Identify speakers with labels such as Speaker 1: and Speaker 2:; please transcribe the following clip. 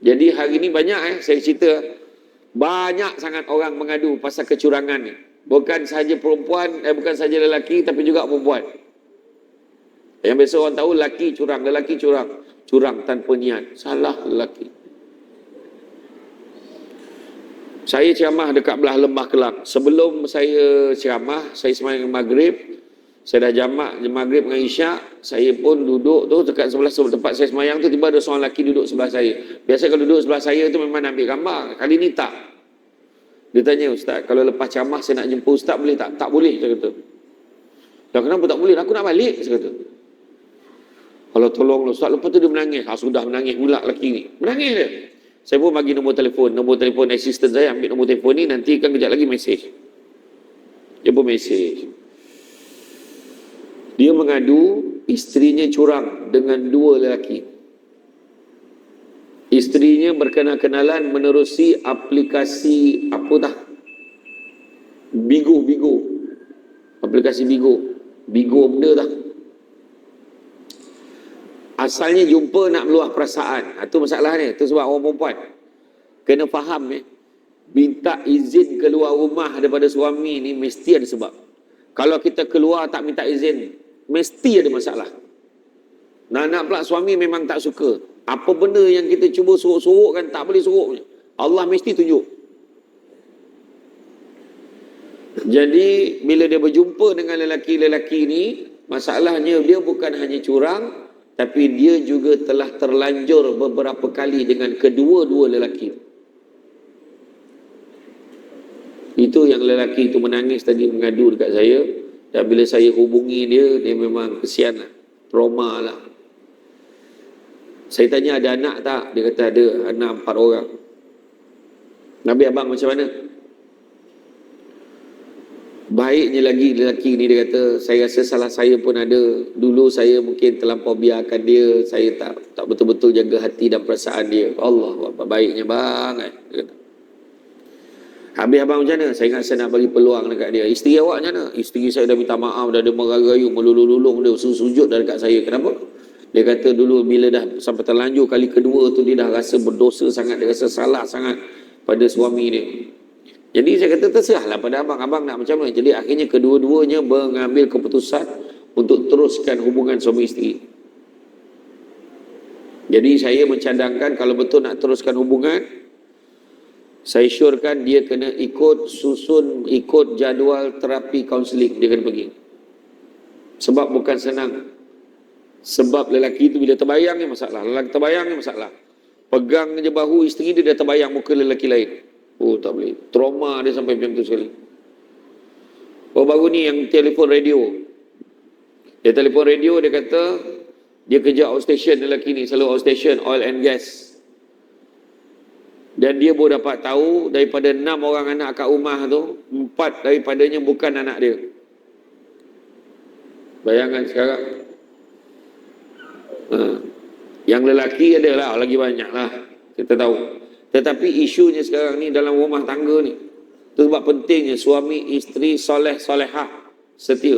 Speaker 1: Jadi hari ni banyak saya cerita, banyak sangat orang mengadu pasal kecurangan ni. Bukan sahaja perempuan, bukan sahaja lelaki, tapi juga perempuan. Yang biasa orang tahu lelaki curang, curang tanpa niat. Salah lelaki. Saya ceramah dekat belah Lembah Kelang. Sebelum saya ceramah, saya sembahyang maghrib, saya dah jamak maghrib dengan isyak, saya pun duduk tu dekat sebelah tempat saya sembahyang tu, tiba ada seorang lelaki duduk sebelah saya. Biasa kalau duduk sebelah saya tu memang nak ambil gambar. Kali ni tak. Dia tanya, "Ustaz, kalau lepas ceramah saya nak jumpa Ustaz boleh tak?" "Tak boleh," saya kata. "Dah kenapa tak boleh? Aku nak balik," saya kata. "Kalau tolonglah Ustaz." Lepas tu dia menangis. Sudah menangis pula lelaki ni. Menangis dia. Saya pun bagi nombor telefon assistant saya, ambil nombor telefon ni, nanti kan kejap lagi mesej. Dia pun mesej. Dia mengadu isterinya curang dengan 2 lelaki. Isterinya berkenal-kenalan menerusi aplikasi Bigo. Aplikasi Bigo benda dah. Asalnya jumpa nak meluah perasaan. Itu masalah ni. Itu sebab orang perempuan kena faham minta izin keluar rumah daripada suami ni mesti ada sebab. Kalau kita keluar tak minta izin, mesti ada masalah. Nak pula suami memang tak suka. Apa benda yang kita cuba suruh-suruh kan tak boleh suruh. Allah mesti tunjuk. Jadi bila dia berjumpa dengan lelaki-lelaki ni, masalahnya dia bukan hanya curang, tapi dia juga telah terlanjur beberapa kali dengan kedua-dua lelaki. Itu yang lelaki itu menangis tadi, mengadu dekat saya. Dan bila saya hubungi dia memang kesian lah, trauma lah. Saya tanya, ada anak tak? Dia kata ada, anak 4 orang. Nabi abang macam mana? Baiknya lagi lelaki ni, dia kata, saya rasa salah saya pun ada. Dulu saya mungkin terlampau biarkan dia, saya tak betul-betul jaga hati dan perasaan dia. Allah, baiknya bang. Dia kata. Habis abang macam mana? Saya ingat saya nak bagi peluang dekat dia. Isteri awak macam mana? Isteri saya dah minta maaf, dah ada merayu, melulung-lulung dia, sujud dah dekat saya. Kenapa? Dia kata dulu bila dah sampai terlanjur kali kedua tu, dia dah rasa berdosa sangat, dia rasa salah sangat pada suami dia. Jadi saya kata terserahlah pada abang nak macam mana. Jadi akhirnya kedua-duanya mengambil keputusan untuk teruskan hubungan suami isteri. Jadi saya mencadangkan kalau betul nak teruskan hubungan, saya syorkan dia kena ikut jadual terapi kaunseling, dia kena pergi. Sebab bukan senang. Sebab lelaki itu bila terbayang ni masalah. Lelaki terbayang ni masalah. Pegang je bahu isteri dia, dah terbayang muka lelaki lain. Oh tak boleh. Trauma dia sampai macam tu sekali. Baru ni yang telefon radio. Dia telefon radio, dia kata dia kerja outstation lelaki ni, selalu outstation oil and gas. Dan dia baru dapat tahu daripada 6 orang anak kat rumah tu, 4 daripadanya bukan anak dia. Bayangkan sekarang. Yang lelaki adalah lagi banyak lah, kita tahu. Tetapi isunya sekarang ni dalam rumah tangga ni, itu sebab pentingnya suami isteri soleh solehah setia.